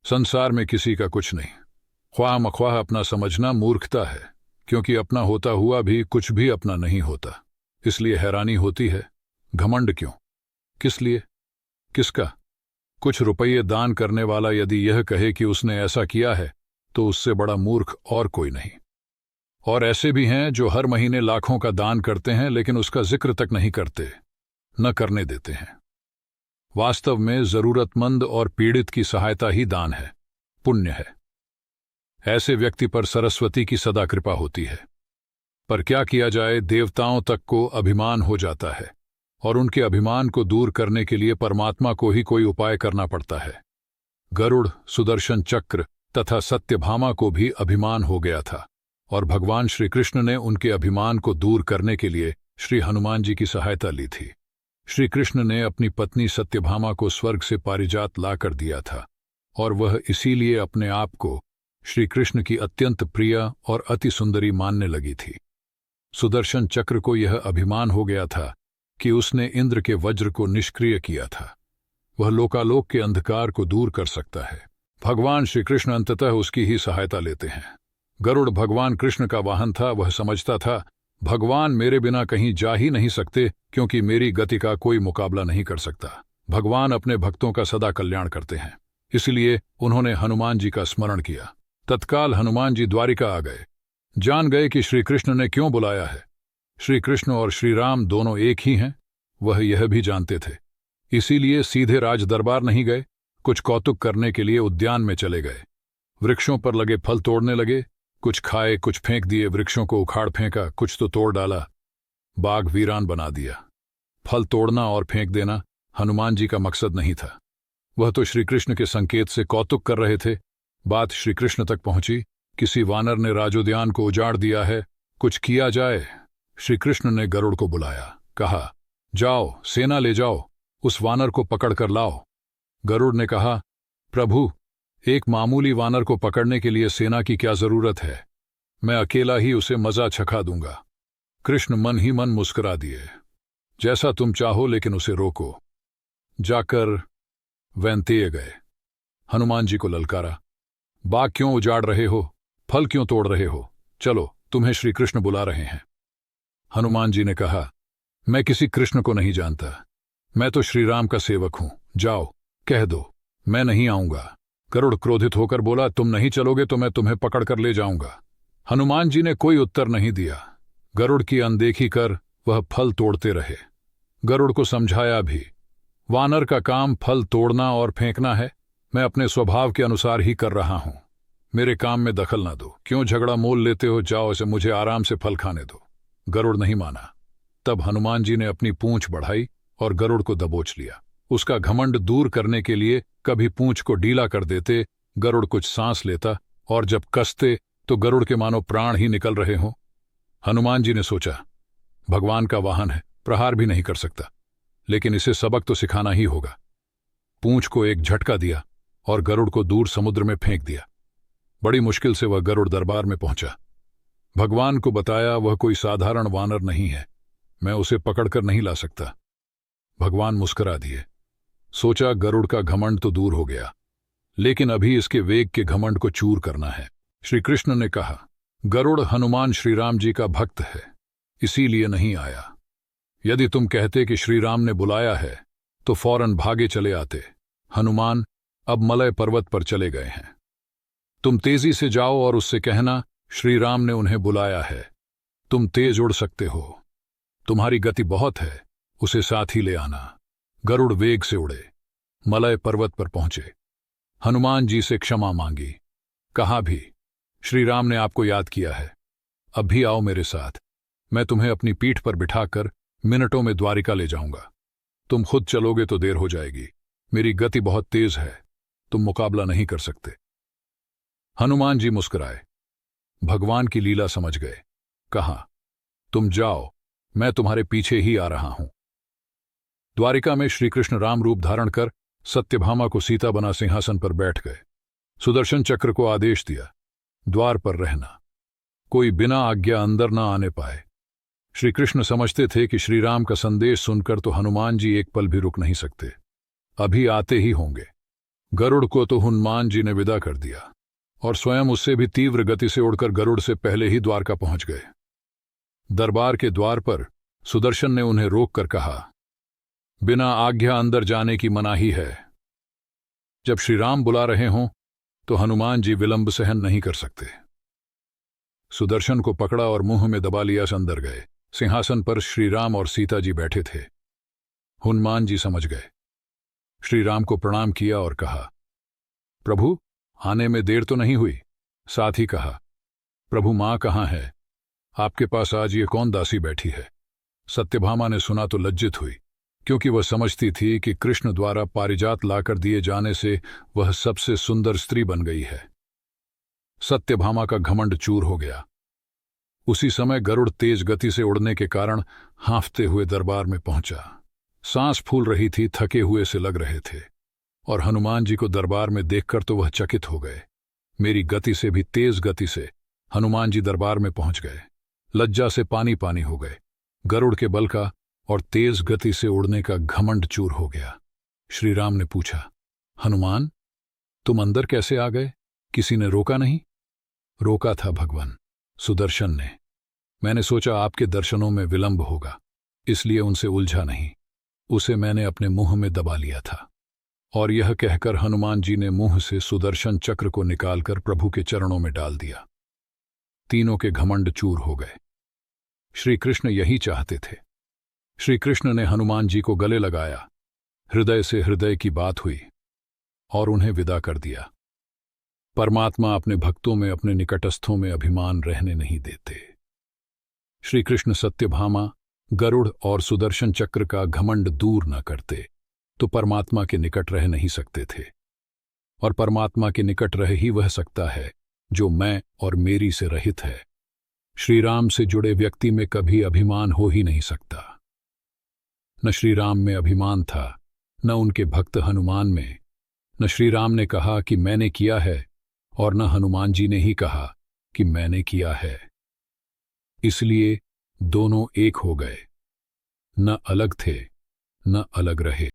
संसार में किसी का कुछ नहीं। ख्वाह मख्वाह अपना समझना मूर्खता है, क्योंकि अपना होता हुआ भी कुछ भी अपना नहीं होता। इसलिए हैरानी होती है, घमंड क्यों, किस लिए, किसका? कुछ रुपये दान करने वाला यदि यह कहे कि उसने ऐसा किया है, तो उससे बड़ा मूर्ख और कोई नहीं। और ऐसे भी हैं जो हर महीने लाखों का दान करते हैं, लेकिन उसका जिक्र तक नहीं करते, न करने देते हैं। वास्तव में जरूरतमंद और पीड़ित की सहायता ही दान है, पुण्य है। ऐसे व्यक्ति पर सरस्वती की सदा कृपा होती है। पर क्या किया जाए, देवताओं तक को अभिमान हो जाता है, और उनके अभिमान को दूर करने के लिए परमात्मा को ही कोई उपाय करना पड़ता है। गरुड़, सुदर्शन चक्र तथा सत्यभामा को भी अभिमान हो गया था, और भगवान श्री कृष्ण ने उनके अभिमान को दूर करने के लिए श्री हनुमान जी की सहायता ली थी। श्री कृष्ण ने अपनी पत्नी सत्यभामा को स्वर्ग से पारिजात लाकर दिया था, और वह इसीलिए अपने आप को श्री कृष्ण की अत्यंत प्रिय और अति सुंदरी मानने लगी थी। सुदर्शन चक्र को यह अभिमान हो गया था कि उसने इंद्र के वज्र को निष्क्रिय किया था। वह लोकालोक के अंधकार को दूर कर सकता है। भगवान श्री कृष्ण अंततः उसकी ही सहायता लेते हैं। गरुड़ भगवान कृष्ण का वाहन था। वह समझता था, भगवान मेरे बिना कहीं जा ही नहीं सकते, क्योंकि मेरी गति का कोई मुकाबला नहीं कर सकता। भगवान अपने भक्तों का सदा कल्याण करते हैं। इसलिए उन्होंने हनुमान जी का स्मरण किया। तत्काल हनुमान जी द्वारिका आ गए। जान गए कि श्री कृष्ण ने क्यों बुलाया है। श्री कृष्ण और श्री राम दोनों एक ही हैं, वह यह भी जानते थे। इसीलिए सीधे राज दरबार नहीं गए, कुछ कौतुक करने के लिए उद्यान में चले गए। वृक्षों पर लगे फल तोड़ने लगे, कुछ खाए, कुछ फेंक दिए। वृक्षों को उखाड़ फेंका, कुछ तो तोड़ डाला, बाग वीरान बना दिया। फल तोड़ना और फेंक देना हनुमान जी का मकसद नहीं था। वह तो श्री कृष्ण के संकेत से कौतुक कर रहे थे। बात श्री कृष्ण तक पहुंची। किसी वानर ने राजोद्यान को उजाड़ दिया है, कुछ किया जाए। श्री कृष्ण ने गरुड़ को बुलाया, कहा, जाओ सेना ले जाओ, उस वानर को पकड़ कर लाओ। गरुड़ ने कहा, प्रभु, एक मामूली वानर को पकड़ने के लिए सेना की क्या जरूरत है, मैं अकेला ही उसे मजा चखा दूंगा। कृष्ण मन ही मन मुस्कुरा दिए, जैसा तुम चाहो, लेकिन उसे रोको। जाकर वैंतेय गए। हनुमान जी को ललकारा, बाग क्यों उजाड़ रहे हो, फल क्यों तोड़ रहे हो, चलो तुम्हें श्री कृष्ण बुला रहे हैं। हनुमान जी ने कहा, मैं किसी कृष्ण को नहीं जानता, मैं तो श्री राम का सेवक हूं, जाओ कह दो मैं नहीं आऊंगा। गरुड़ क्रोधित होकर बोला, तुम नहीं चलोगे तो मैं तुम्हें पकड़कर ले जाऊंगा। हनुमान जी ने कोई उत्तर नहीं दिया। गरुड़ की अनदेखी कर वह फल तोड़ते रहे। गरुड़ को समझाया भी, वानर का काम फल तोड़ना और फेंकना है, मैं अपने स्वभाव के अनुसार ही कर रहा हूं, मेरे काम में दखल ना दो। क्यों झगड़ा मोल लेते हो, जाओ से मुझे आराम से फल खाने दो। गरुड़ नहीं माना। तब हनुमान जी ने अपनी पूंछ बढ़ाई और गरुड़ को दबोच लिया। उसका घमंड दूर करने के लिए कभी पूंछ को ढीला कर देते, गरुड़ कुछ सांस लेता, और जब कसते तो गरुड़ के मानो प्राण ही निकल रहे हों। हनुमान जी ने सोचा, भगवान का वाहन है, प्रहार भी नहीं कर सकता, लेकिन इसे सबक तो सिखाना ही होगा। पूंछ को एक झटका दिया और गरुड़ को दूर समुद्र में फेंक दिया। बड़ी मुश्किल से वह गरुड़ दरबार में पहुंचा। भगवान को बताया, वह कोई साधारण वानर नहीं है, मैं उसे पकड़कर नहीं ला सकता। भगवान मुस्कुरा दिए। सोचा, गरुड़ का घमंड तो दूर हो गया, लेकिन अभी इसके वेग के घमंड को चूर करना है। श्री कृष्ण ने कहा, गरुड़ हनुमान श्रीराम जी का भक्त है, इसीलिए नहीं आया। यदि तुम कहते कि श्रीराम ने बुलाया है तो फौरन भागे चले आते। हनुमान अब मलय पर्वत पर चले गए हैं। तुम तेजी से जाओ और उससे कहना, श्रीराम ने उन्हें बुलाया है। तुम तेज उड़ सकते हो, तुम्हारी गति बहुत है, उसे साथ ही ले आना। गरुड़ वेग से उड़े, मलय पर्वत पर पहुंचे। हनुमान जी से क्षमा मांगी। कहा भी, श्रीराम ने आपको याद किया है, अब भी आओ मेरे साथ, मैं तुम्हें अपनी पीठ पर बिठाकर मिनटों में द्वारिका ले जाऊंगा। तुम खुद चलोगे तो देर हो जाएगी, मेरी गति बहुत तेज है, तुम मुकाबला नहीं कर सकते। हनुमान जी मुस्कुराए, भगवान की लीला समझ गए। कहा, तुम जाओ, मैं तुम्हारे पीछे ही आ रहा हूं। द्वारिका में श्रीकृष्ण राम रूप धारण कर सत्यभामा को सीता बना सिंहासन पर बैठ गए। सुदर्शन चक्र को आदेश दिया, द्वार पर रहना, कोई बिना आज्ञा अंदर न आने पाए। श्रीकृष्ण समझते थे कि श्रीराम का संदेश सुनकर तो हनुमान जी एक पल भी रुक नहीं सकते, अभी आते ही होंगे। गरुड़ को तो हनुमान जी ने विदा कर दिया और स्वयं उससे भी तीव्र गति से उड़कर गरुड़ से पहले ही द्वारका पहुंच गए। दरबार के द्वार पर सुदर्शन ने उन्हें रोककर कहा, बिना आज्ञा अंदर जाने की मनाही है। जब श्री राम बुला रहे हों तो हनुमान जी विलंब सहन नहीं कर सकते। सुदर्शन को पकड़ा और मुंह में दबा लिया से अंदर गए। सिंहासन पर श्री राम और सीता जी बैठे थे। हनुमान जी समझ गए। श्री राम को प्रणाम किया और कहा, प्रभु, आने में देर तो नहीं हुई? साथ ही कहा, प्रभु, मां कहाँ है? आपके पास आज ये कौन दासी बैठी है? सत्यभामा ने सुना तो लज्जित हुई, क्योंकि वह समझती थी कि कृष्ण द्वारा पारिजात लाकर दिए जाने से वह सबसे सुंदर स्त्री बन गई है। सत्यभामा का घमंड चूर हो गया। उसी समय गरुड़ तेज गति से उड़ने के कारण हांफते हुए दरबार में पहुंचा। सांस फूल रही थी, थके हुए से लग रहे थे, और हनुमान जी को दरबार में देखकर तो वह चकित हो गए। मेरी गति से भी तेज गति से हनुमान जी दरबार में पहुंच गए। लज्जा से पानी पानी हो गए। गरुड़ के बल का और तेज गति से उड़ने का घमंड चूर हो गया। श्री राम ने पूछा, हनुमान, तुम अंदर कैसे आ गए? किसी ने रोका नहीं? रोका था भगवान, सुदर्शन ने। मैंने सोचा आपके दर्शनों में विलंब होगा, इसलिए उनसे उलझा नहीं। उसे मैंने अपने मुंह में दबा लिया था। और यह कहकर हनुमान जी ने मुंह से सुदर्शन चक्र को निकालकर प्रभु के चरणों में डाल दिया। तीनों के घमंड चूर हो गए। श्री कृष्ण यही चाहते थे। श्री कृष्ण ने हनुमान जी को गले लगाया। हृदय से हृदय की बात हुई और उन्हें विदा कर दिया। परमात्मा अपने भक्तों में, अपने निकटस्थों में अभिमान रहने नहीं देते। श्री कृष्ण सत्यभामा, गरुड़ और सुदर्शन चक्र का घमंड दूर न करते तो परमात्मा के निकट रह नहीं सकते थे। और परमात्मा के निकट रह ही वह सकता है जो मैं और मेरी से रहित है। श्री राम से जुड़े व्यक्ति में कभी अभिमान हो ही नहीं सकता। न श्री राम में अभिमान था, न उनके भक्त हनुमान में। न श्री राम ने कहा कि मैंने किया है, और न हनुमान जी ने ही कहा कि मैंने किया है। इसलिए दोनों एक हो गए, न अलग थे, न अलग रहे।